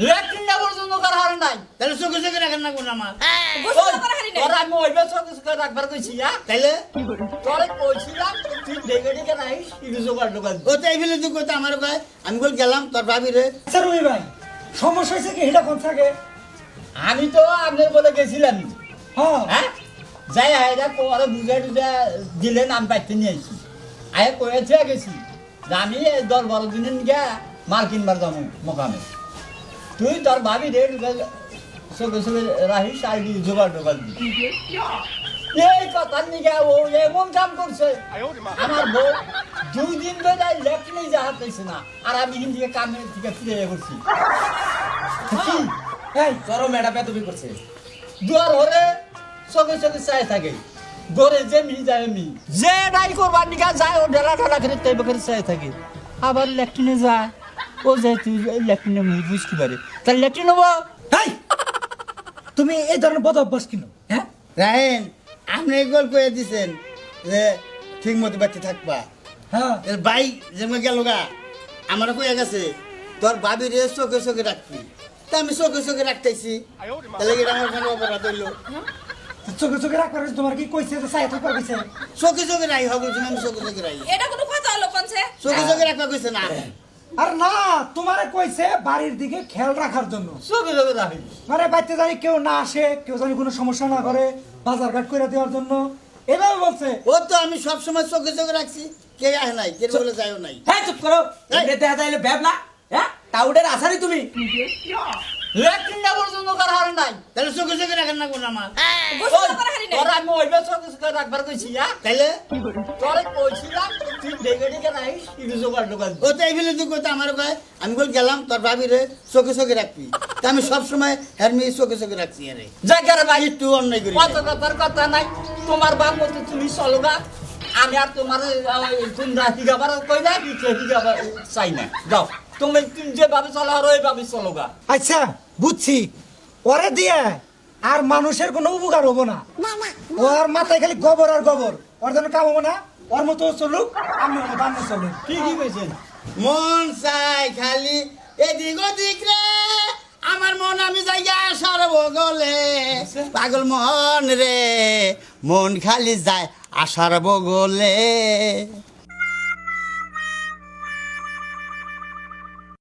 latrine না পর্যন্ত করা হয় নাই তাহলে চোখে চোখে রাখেন না কোন আমার গোসল করা হারি নাই তোর আমি ওইবার চোখে চোখে রাখবার কইছি তাইলে তোরে কইছিলাম তুই দেখে দেখে রাখিস কিছু জোগাড় টোগাড় ও তো এই ফেলে তুই কইতে আমার কয় আমি বল গেলাম তোর ভাবি রে স্যার ওই ভাই সমস্যা হয়েছে কি এটা কোন থাকে আমি তো আপনার বলে গেছিলাম হ্যাঁ হ্যাঁ যাই আয়রা পরে বুঝে টুঝে দিলে নাম পাইতে নিয়ে আসি আয় কয়েছে গেছি যে আমি 10-12 দিনের গিয়া মাল কিনবার যাবো মোকামে তুই তোর ভাবি রে চোখে চোখে রাখিস আর কি জোগাড় টোগাড় দি এই কথা নিয়ে ও এমন কাম করছে আমার বউ 2 দিন ধরে লেখলেই যাহার পাইছে না আর আমি হিন্দি কামের থেকে ফিরে করছি এই তোরও ম্যাডাম তুমি করছে দুয়ার হরে চোখে চোখে চাই থাকে গড়ে যে মি যায় মি যে নাই করবার নিকা যায় ও ঢেলা ঢেলা করে তাই করে চাই থাকে আবার ল্যাট্রিনে যায় ও যায় তুই ল্যাট্রিনে মুই বুঝতে পারে তার ল্যাট্রিন হবো এই তুমি এই ধরনের বদ অভ্যাস কিনো হ্যাঁ রাহেন আপনি গোল কয়ে দিছেন যে ঠিক মতো বাচ্চা থাকবা হ্যাঁ এর ভাই যেমন গেল গা আমারও কয়ে গেছে তোর ভাবি রে চোখে চোখে রাখবি তা আমি চোখে চোখে রাখতেছি তাহলে এটা আমার কোনো অপরাধ হইলো চোখে চোখে রাখবার তোমার কি কইছে যে চাই থাকবার কইছে চোখে চোখে রাখি হবে আমি চোখে চোখে রাখি এটা কোনো কথা হলো কোনছে চোখে চোখে রাখবা কইছে না আর না তোমারে কইছে বাড়ির দিকে খেয়াল রাখার জন্য চোখে চোখে রাখিস মানে বাড়িতে জানি কেউ না আসে কেউ জানি কোনো সমস্যা না করে বাজার ঘাট করে দেওয়ার জন্য এভাবে বলছে ও তো আমি সবসময় চোখে চোখে রাখছি কে আহে নাই কে বলে যায়ও নাই হ্যাঁ চুপ করো এমনি দেখা যাইলে ব্যাবলা হ্যাঁ টাউডের আসারি তুমি ল্যাট্রিন না পর্যন্ত করা হয় নাই তাহলে চোখে চোখে রাখেন না কোন আমার গোসল করা হারি নাই তোর আমি ওইবার চোখে চোখে রাখবার কইছি তাইলে তোরে কইছিলাম তুই দেখে দেখে রাখিস কিছু জোগাড় টোগাড় ও তো এই ফেলে তুই কইতে আমার কয় আমি বল গেলাম তোর ভাবি রে চোখে চোখে রাখবি তা আমি সবসময় হ্যাঁ মেয়ে চোখে চোখে রাখছি আরে জায়গার ভাই একটু অন্যায় করি কত কথার কথা নাই তোমার বাপ মতো তুমি চলো গা আমি আর তোমার তোমরা হিগাবার কই না কি হিগাবার চাই না যাও তুমি যেভাবে চলো আর ওইভাবে চলো গা আচ্ছা বুঝছি ওরে দিয়ে আর মানুষের কোনো উপকার হবো না ওর মাথায় খালি গোবর আর গোবর ওর জন্য কাম হবো না ওর মতো চলুক আমি বান্না চলুক কি কইছেন মন চাই খালি এদিক ওদিক রে আমার মন আমি যাইয়া সর্বগলে পাগল মন রে মন খালি যায় আশার বগলে